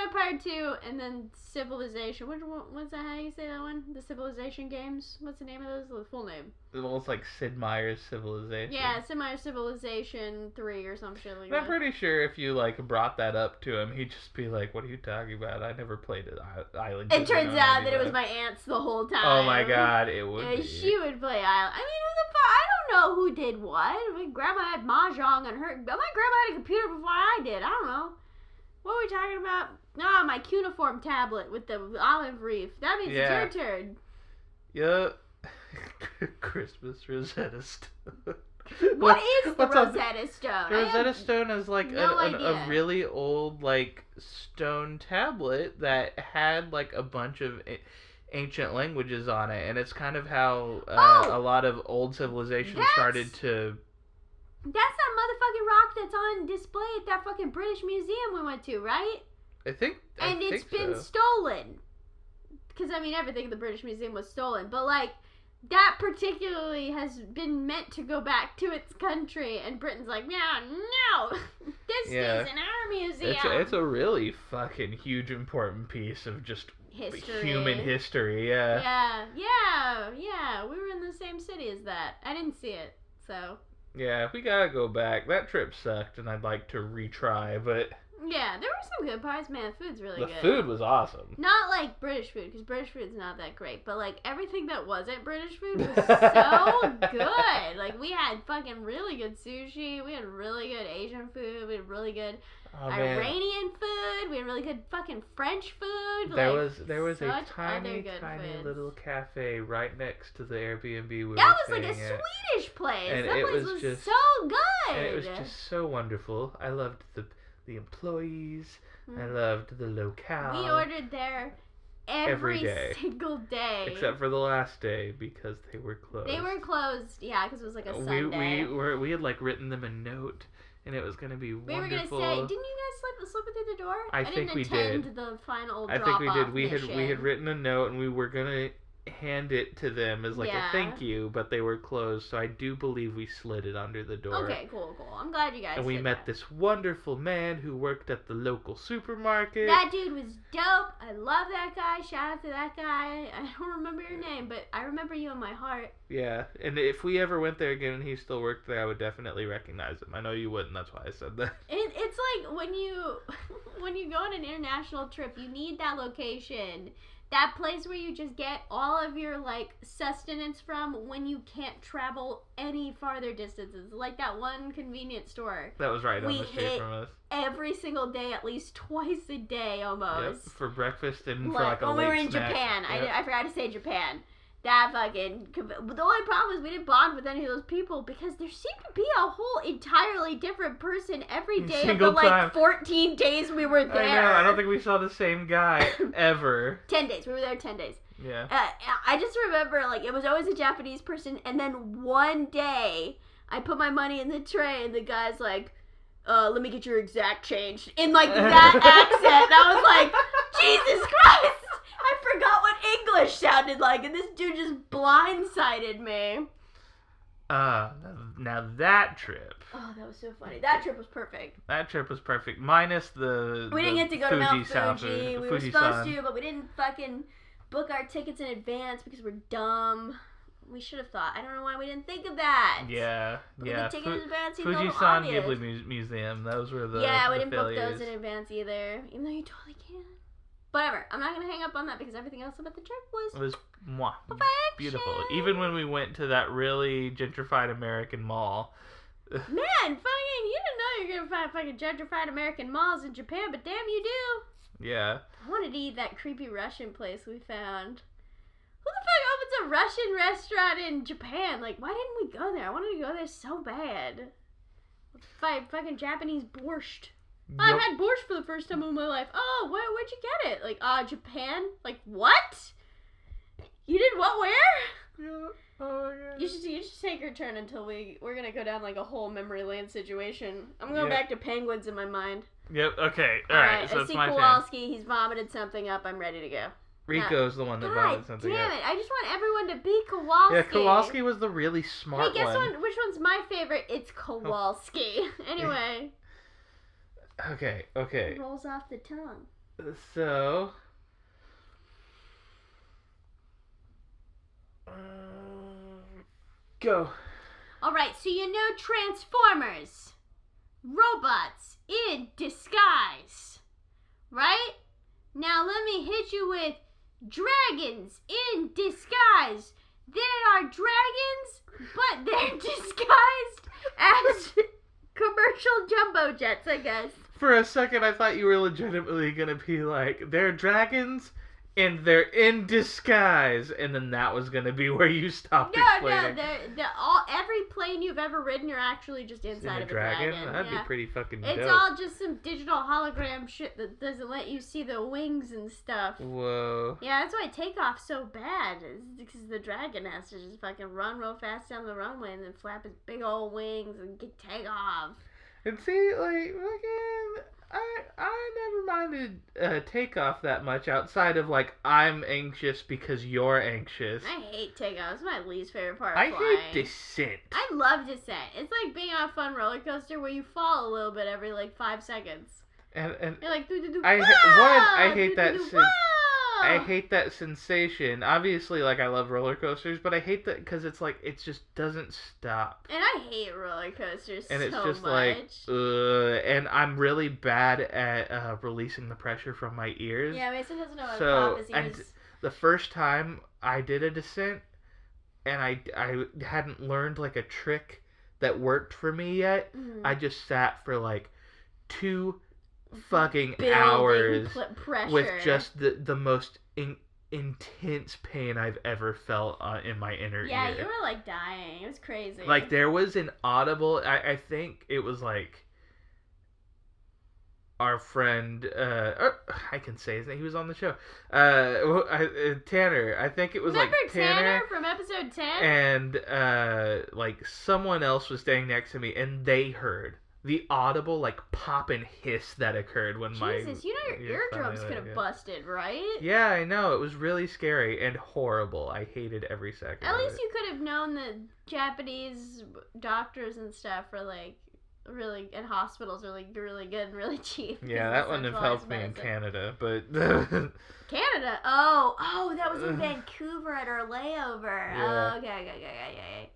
Empire 2 and then Civilization. What's that, how you say that one? The Civilization games? What's the name of those? The full name. Well, it's like Sid Meier's Civilization. Yeah, Sid Meier's Civilization 3 or some shit like that. I'm pretty sure if you like brought that up to him, he'd just be like, what are you talking about? I never played it. Island. It turns out that it was my aunt's the whole time. Oh my god, it would be. She would play Island. I mean, who the fuck? I don't know who did what. My grandma had Mahjong on her. My grandma had a computer before I did. I don't know. What were we talking about? Ah, my cuneiform tablet with the olive reef. That means it's your turn. Yeah. Christmas Rosetta Stone. What is the Rosetta Stone? The Rosetta Stone is like a really old like stone tablet that had like a bunch of ancient languages on it, and it's kind of how a lot of old civilizations started to. That's that motherfucking rock that's on display at that fucking British museum we went to, right? I think it's been stolen. Because, I mean, everything in the British Museum was stolen. But, like, that particularly has been meant to go back to its country. And Britain's like, no, this stays in our museum. It's a really fucking huge, important piece of just human history, yeah. Yeah. We were in the same city as that. I didn't see it, so... Yeah, we gotta go back. That trip sucked, and I'd like to retry, but... Yeah, there were some good parts, man. The food's really good. The food was awesome. Not like British food, because British food's not that great, but like everything that wasn't British food was so good. Like we had fucking really good sushi, we had really good Asian food, we had really good Iranian food, we had really good fucking French food. There was a tiny little cafe right next to the Airbnb we were staying at. That was like a Swedish place. And that place was just so good. And it was just so wonderful. I loved the employees. I loved the locale. We ordered there every single day. Except for the last day because they were closed. They were closed, yeah, because it was like a Sunday. We had like written them a note, and it was going to be wonderful. We were going to say, didn't you guys slip it through the door? I think we did. The final I think we did. We had written a note, and we were going to hand it to them as like a thank you, but they were closed, so I do believe we slid it under the door. Okay, cool. I'm glad you guys And we met this wonderful man who worked at the local supermarket. That dude was dope. I love that guy. Shout out to that guy. I don't remember your name, but I remember you in my heart. Yeah, and if we ever went there again and he still worked there, I would definitely recognize him. I know you wouldn't, that's why I said that. It's like when you go on an international trip, you need that location That place where you just get all of your, like, sustenance from when you can't travel any farther distances. Like that one convenience store. That was right on the street from us. Every single day, at least twice a day, almost. Yep, for breakfast and for like a late snack. When we were in Japan. Yep. I forgot to say Japan. That fucking... The only problem is we didn't bond with any of those people because there seemed to be a whole entirely different person every day of the, like, 14 days we were there. I know. I don't think we saw the same guy ever. 10 days. We were there 10 days. Yeah. I just remember, like, it was always a Japanese person, and then one day, I put my money in the tray, and the guy's like, let me get your exact change. In, like, that accent. I was like, Jesus Christ! I forgot what English sounded like, and this dude just blindsided me. Now that trip. Oh, that was so funny. That trip was perfect. Minus the. We didn't get to go to Mount Fuji. We were Fuji-san. supposed to, but we didn't fucking book our tickets in advance because we're dumb. We should have thought. I don't know why we didn't think of that. Yeah. The tickets in advance. Fuji-san Ghibli Museum. Those were the. Yeah, we the didn't failures. book those in advance either, even though you totally can. Whatever. I'm not gonna hang up on that because everything else about the trip was. It was perfection. beautiful. Even when we went to that really gentrified American mall. Man, fucking, you didn't know you're gonna find fucking gentrified American malls in Japan, but damn, you do. Yeah. I wanted to eat that creepy Russian place we found. Who the fuck opens a Russian restaurant in Japan? Like, why didn't we go there? I wanted to go there so bad. Fucking Japanese borscht. Yep. I've had borscht for the first time in my life. Oh, where'd you get it? Like, Japan? Like, what? You did what? Where? Yeah. Oh my God. You should take your turn until we're gonna go down like a whole memory lane situation. I'm going back to penguins in my mind. Yep. Okay. All right. So I it's see my turn. Kowalski. He's vomited something up. I'm ready to go. Rico's the one that vomited something damn up. it! I just want everyone to be Kowalski. Yeah, Kowalski was the really smart Hey, guess one. which one's my favorite? It's Kowalski. Anyway. Okay. It rolls off the tongue. So. Go. Alright, so you know Transformers. Robots in disguise. Right? Now let me hit you with dragons in disguise. They are dragons, but they're disguised as commercial jumbo jets, I guess. For a second, I thought you were legitimately gonna be like, they're dragons, and they're in disguise, and then that was gonna be where you stopped explaining. No, every plane you've ever ridden, you're actually just inside of a dragon. That'd be pretty fucking dope. It's all just some digital hologram shit that doesn't let you see the wings and stuff. Whoa. Yeah, that's why takeoff's so bad. Is because the dragon has to just fucking run real fast down the runway and then flap his big old wings and take off. And see, like, fucking, I never minded takeoff that much outside of, like, I'm anxious because you're anxious. I hate takeoff. It's my least favorite part of flying. I hate descent. I love descent. It's like being on a fun roller coaster where you fall a little bit every, like, 5 seconds. And you're like, I hate that. I hate that sensation. Obviously, like, I love roller coasters, but I hate that because it's like, it just doesn't stop. And I hate roller coasters and it's so just much. Like, and I'm really bad at releasing the pressure from my ears. Yeah, Mason doesn't know how to pop his ears. The first time I did a descent, and I hadn't learned, like, a trick that worked for me yet, I just sat for, like, 2 fucking hours with just the most intense pain I've ever felt in my inner ear. Yeah, you were like dying. It was crazy. Like, there was an audible, I think it was like our friend, I can say his name, he was on the show, Tanner. I think it was Remember like Tanner from episode 10? And like someone else was standing next to me and they heard the audible, like, pop and hiss that occurred when Jesus, you know your eardrums could have busted, right? Yeah, I know. It was really scary and horrible. I hated every second. At least you could have known that Japanese doctors and stuff are, like, really, and hospitals are, like, really good and really cheap. Yeah, that wouldn't have helped me in Canada, but... Canada? Oh, that was in Vancouver at our layover. Yeah. Oh, okay.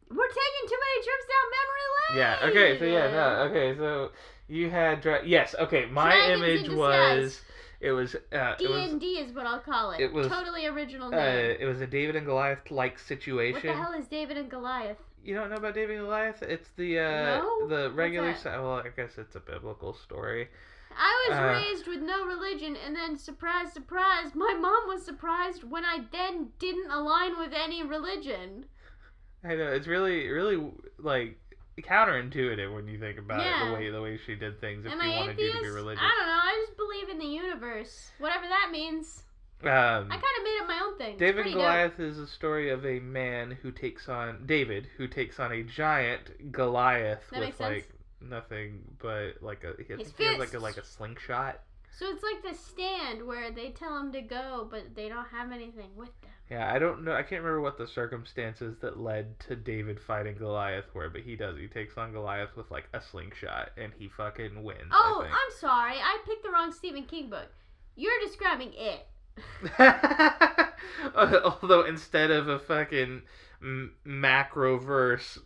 We're taking too many trips down memory lane. Yeah, okay, so you had... yes, okay, my Dragons image in was... It was D&D is what I'll call it. It was totally original name. it was a David and Goliath like situation. What the hell is David and Goliath? You don't know about David and Goliath? It's the No? the regular. What's that? Well, I guess it's a biblical story. I was raised with no religion, and then surprise, surprise, my mom was surprised when I then didn't align with any religion. I know it's really, really like counterintuitive when you think about it. The way she did things. If Am she I wanted atheist? you to be religious. I don't know. I just believe in the universe, whatever that means. I kind of made up my own thing. David and Goliath is a story of a man who takes on a giant Goliath with like nothing but like he has like a slingshot. So it's like The Stand where they tell him to go, but they don't have anything with them. Yeah, I don't know. I can't remember what the circumstances that led to David fighting Goliath were, but he does. He takes on Goliath with like a slingshot, and he fucking wins. Oh, I'm sorry. I picked the wrong Stephen King book. You're describing It. Although instead of a fucking macroverse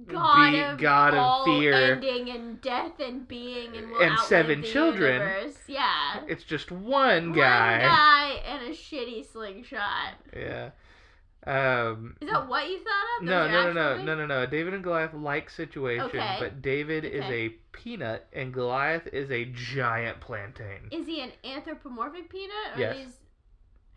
God of fear, ending and death and being and 7 children, universe. Yeah, it's just one guy and a shitty slingshot. Yeah. Is that what you thought of? No. A David and Goliath like situation, okay. But David is a peanut and Goliath is a giant plantain. Is he an anthropomorphic peanut? Or yes.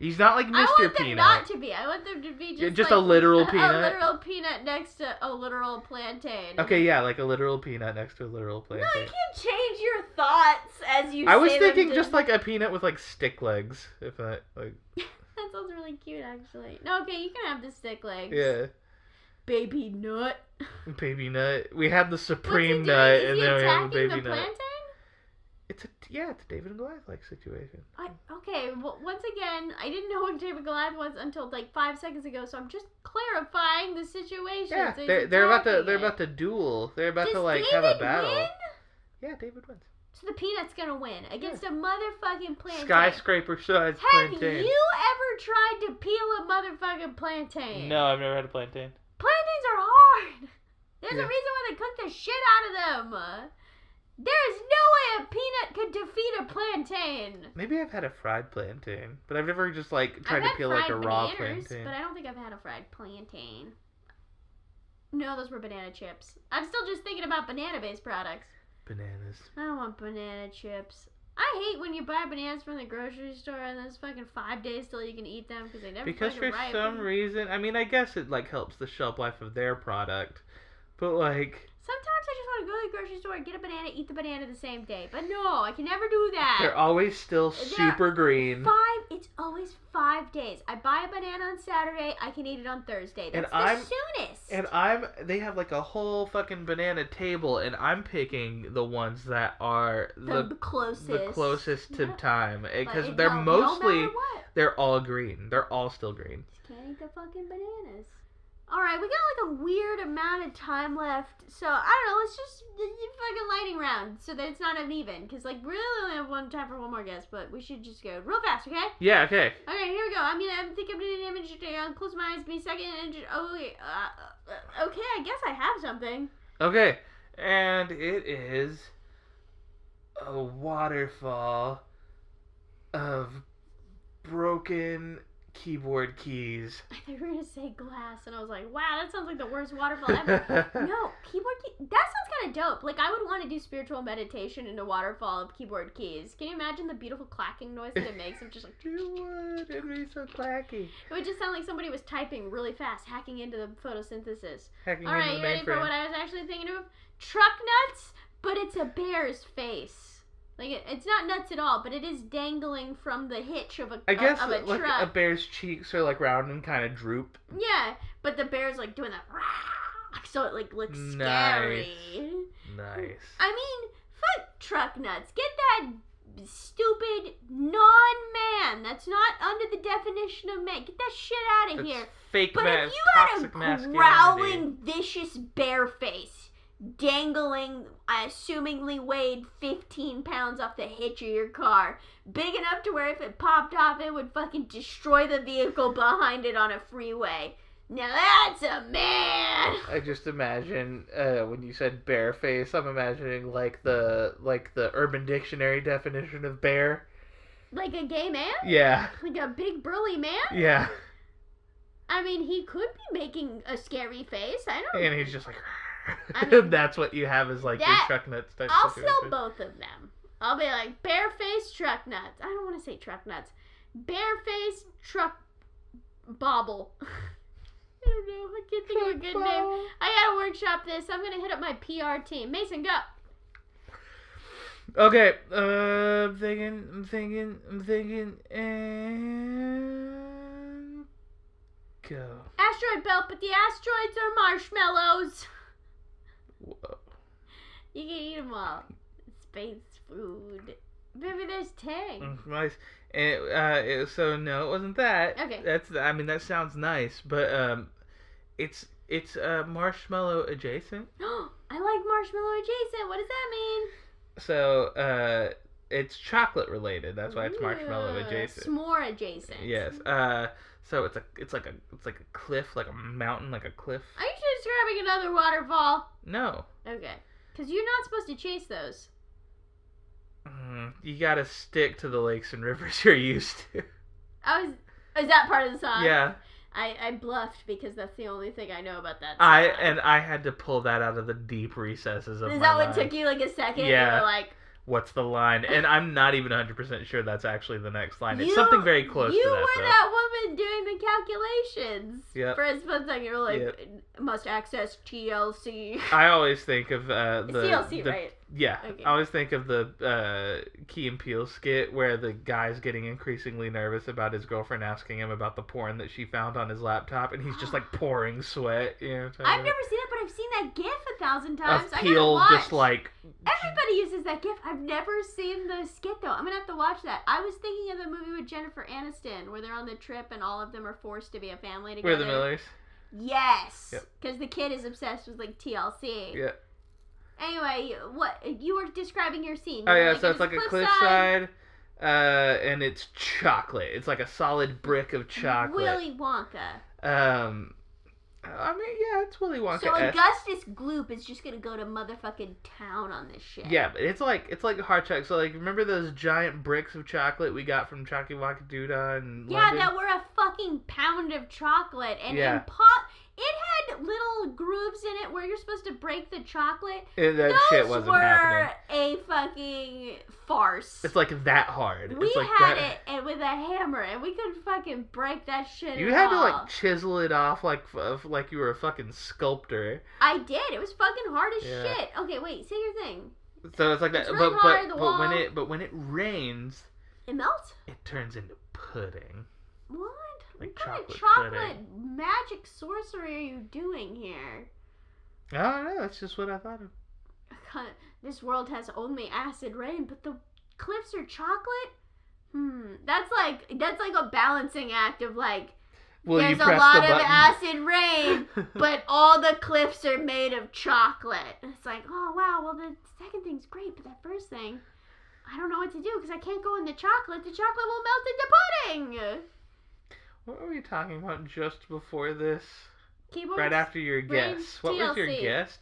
He's not like Mr. Peanut. I want them not to be. I want them to be just like a literal peanut. A literal peanut next to a literal plantain. Okay, yeah, like a literal peanut next to a literal plantain. No, you can't change your thoughts as you say I was thinking just like a peanut with like stick legs. If that like. That sounds really cute, actually. No, okay, you can have the stick legs. Yeah. Baby nut. Baby nut. We have the supreme nut, and then we have the baby nut. Plantain? It's a David and Goliath like situation. Okay, well, once again, I didn't know what David and Goliath was until like 5 seconds ago, so I'm just clarifying the situation. Yeah, so they're about to duel. They're about to like David have a battle. Win? Yeah, David wins. So the peanut's gonna win against a motherfucking plantain. Skyscraper size plantain. Have you ever tried to peel a motherfucking plantain? No, I've never had a plantain. Plantains are hard. There's a reason why they cook the shit out of them. There's no way a peanut could defeat a plantain. Maybe I've had a fried plantain, but I've never just like tried to peel like a raw plantain. But I don't think I've had a fried plantain. No, those were banana chips. I'm still just thinking about banana-based products. Bananas. I don't want banana chips. I hate when you buy bananas from the grocery store and there's fucking 5 days till you can eat them because they never because fucking ripen. For some reason, I mean, I guess it like helps the shelf life of their product, but like. Sometimes I just want to go to the grocery store, get a banana, eat the banana the same day. But no, I can never do that. They're always still super green. It's always 5 days. I buy a banana on Saturday, I can eat it on Thursday. That's the soonest. And they have like a whole fucking banana table, and I'm picking the ones that are the closest to time. Because they're mostly, they're all green. They're all still green. Just can't eat the fucking bananas. Alright, we got like a weird amount of time left, so I don't know, let's just fucking lightning round so that it's not uneven, because like we really only have time for one more guest, but we should just go real fast, okay? Yeah, okay. Okay, here we go. I think I'm doing an image today. Close my eyes, be second, and okay, I guess I have something. Okay, and it is a waterfall of broken keyboard keys. I thought you were going to say glass, and I was like, wow, that sounds like the worst waterfall ever. No, keyboard keys, that sounds kind of dope. Like, I would want to do spiritual meditation in a waterfall of keyboard keys. Can you imagine the beautiful clacking noise that it makes? Of just like... You would. It'd be so clacky. It would just sound like somebody was typing really fast, hacking into the photosynthesis. Hacking All right, into the you ready for what I was actually thinking of? Truck nuts, but it's a bear's face. Like, it's not nuts at all, but it is dangling from the hitch of a I guess of a like truck. A bear's cheeks are like round and kind of droop. Yeah, but the bear's like doing that, so it like looks scary. Nice. I mean, fuck truck nuts. Get that stupid non-man. That's not under the definition of man. Get that shit out of here. Fake but man. If you had a growling, vicious bear face dangling, assumingly weighed 15 pounds off the hitch of your car, big enough to where if it popped off, it would fucking destroy the vehicle behind it on a freeway. Now that's a man! I just imagine, when you said bear face, I'm imagining like the Urban Dictionary definition of bear. Like a gay man? Yeah. Like a big burly man? Yeah. I mean, he could be making a scary face. I don't. And he's just like. I mean, that's what you have is like your truck nuts type I'll situation. sell both of them. I'll be like barefaced truck nuts. I don't want to say truck nuts. Barefaced truck bobble. I don't know. I can't think of a good name. I gotta workshop this. I'm gonna hit up my PR team. Mason, go. Okay. I'm thinking, and go. Asteroid belt, but the asteroids are marshmallows. Whoa. You can eat them all. Space food. Maybe there's Tang. Nice. And so no, it wasn't that. Okay. That sounds nice, but it's marshmallow adjacent. I like marshmallow adjacent. What does that mean? So it's chocolate related. That's why it's marshmallow adjacent. S'more adjacent. Yes. So it's like a cliff, like a mountain, like a cliff. Are you describing another waterfall? No. Okay. Because you're not supposed to chase those. You gotta stick to the lakes and rivers you're used to. Is that part of the song? Yeah. I bluffed because that's the only thing I know about that song. I had to pull that out of the deep recesses of my mind. Is that what took you like a second? Yeah. You were like, what's the line? And I'm not even 100% sure that's actually the next line. It's something very close to that. You were though. that woman doing the calculations. Yep. For a split second, you were like, must access TLC. I always think of the TLC, right? Yeah. Okay. I always think of the Key and Peele skit where the guy's getting increasingly nervous about his girlfriend asking him about the porn that she found on his laptop, and he's just like pouring sweat. You know what I'm I've never seen it, but I've seen that GIF 1,000 times. Of Peele just like. Everybody uses that GIF. I've never seen the skit though. I'm gonna have to watch that. I was thinking of the movie with Jennifer Aniston where they're on the trip and all of them are forced to be a family together. We're the Millers. Yes. Yep. Because the kid is obsessed with like TLC. Yeah. Anyway, what you were describing your scene? Oh yeah, so it's like a cliffside, and it's chocolate. It's like a solid brick of chocolate. Willy Wonka. I mean, yeah, it's Willy Wonka. So Augustus Gloop is just gonna go to motherfucking town on this shit. Yeah, but it's like hard chocolate. So like, remember those giant bricks of chocolate we got from Chalky Waka Doodah and yeah, that were a fucking pound of chocolate, and in it had little grooves in it where you're supposed to break the chocolate. That shit wasn't happening. A fucking farce. It's like that hard. We it's like had that... it with a hammer, and we could fucking break that shit. You had to like chisel it off like you were a fucking sculptor. I did. It was fucking hard as shit. Okay, wait. Say your thing. So it's like that, really hard, but when it rains, it melts. It turns into pudding. What? Like what kind of chocolate pudding. Magic sorcery are you doing here? I don't know. That's just what I thought of. This world has only acid rain, but the cliffs are chocolate. That's like a balancing act of like. Will there's a lot of acid rain, but all the cliffs are made of chocolate. It's like, oh wow, well the second thing's great, but that first thing, I don't know what to do because I can't go in the chocolate. The chocolate will melt into pudding. What were we talking about just before this? Keyboards? Right after your guess. What was your guess?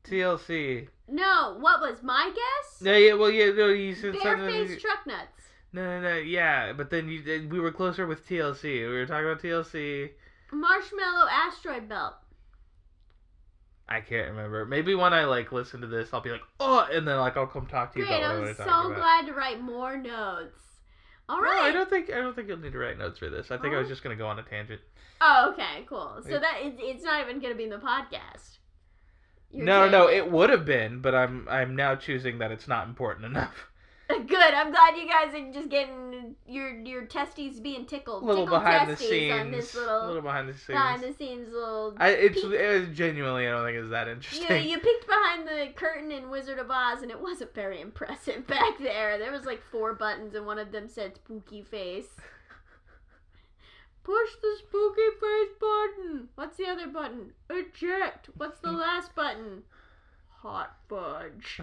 TLC. No, what was my guess? No, yeah, well, yeah, no, you said something. Barefaced truck nuts. No, yeah, but then we were closer with TLC. We were talking about TLC. Marshmallow asteroid belt. I can't remember. Maybe when I like listen to this, I'll be like, oh, and then like I'll come talk to you about what I was so glad to write more notes. All right. No, I don't think you'll need to write notes for this. I think I was just gonna go on a tangent. Oh, okay, cool. So that it's not even gonna be in the podcast. No, it would have been, but I'm now choosing that it's not important enough. Good. I'm glad you guys are just getting your testes being tickled. Little behind the scenes. On this little behind the scenes. Behind the scenes little. It's genuinely, I don't think it's that interesting. You peeked behind the curtain in Wizard of Oz, and it wasn't very impressive back there. There was like 4 buttons, and one of them said "spooky face." Push the spooky face button. What's the other button? Eject. What's the last button? Hot fudge.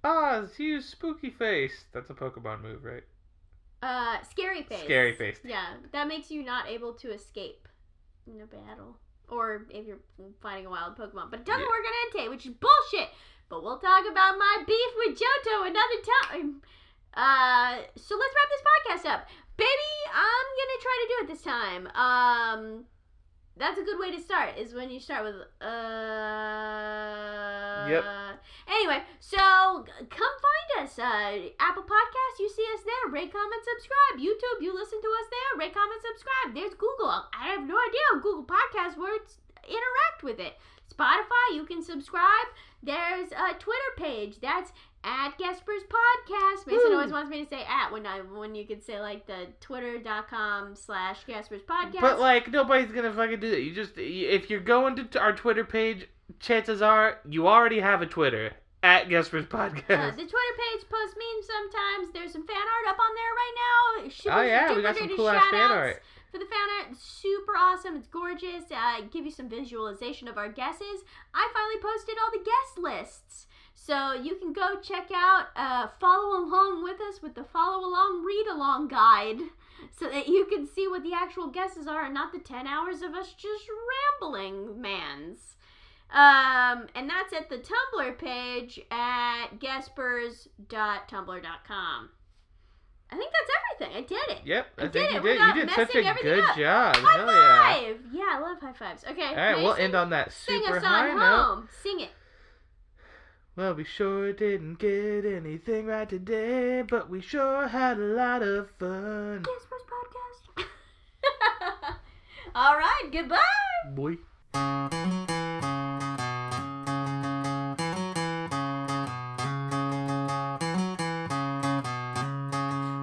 Oz, use spooky face. That's a Pokemon move, right? Scary face. Scary face. Yeah, that makes you not able to escape in a battle. Or if you're fighting a wild Pokemon. But it doesn't work on Entei, which is bullshit. But we'll talk about my beef with Johto another time. So let's wrap this podcast up. Baby, I'm gonna try to do it this time. That's a good way to start, is when you start with, Yep. Anyway, so come find us. Apple Podcasts, you see us there. Rate, comment, subscribe. YouTube, you listen to us there. Rate, comment, subscribe. There's Google. I have no idea on Google Podcasts where it's interact with it. Spotify, you can subscribe. There's a Twitter page. That's at GuESPers Podcast. Mason always wants me to say at when you could say like the twitter.com/GuESPers Podcast. But like nobody's gonna fucking do that. If you're going to our Twitter page, chances are you already have a Twitter at GuESPers Podcast. The Twitter page posts memes sometimes. There's some fan art up on there right now. We got some cool ass fan art. For the fan art, it's super awesome. It's gorgeous. Give you some visualization of our guesses. I finally posted all the guest lists. So you can go check out, follow along with us with the follow along read along guide so that you can see what the actual guesses are and not the 10 hours of us just rambling mans. And that's at the Tumblr page at guespers.tumblr.com. I think that's everything. I did it. Yep, I think you did. Without You did such a messing good up. job. High Hell five! Yeah, I love high fives. Okay. All right, we'll end on that Sing super us high on note. home. Sing it. Well, we sure didn't get anything right today, but we sure had a lot of fun. GuESPers Podcast. All right, goodbye. Boy.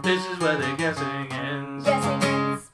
This is where they're guessing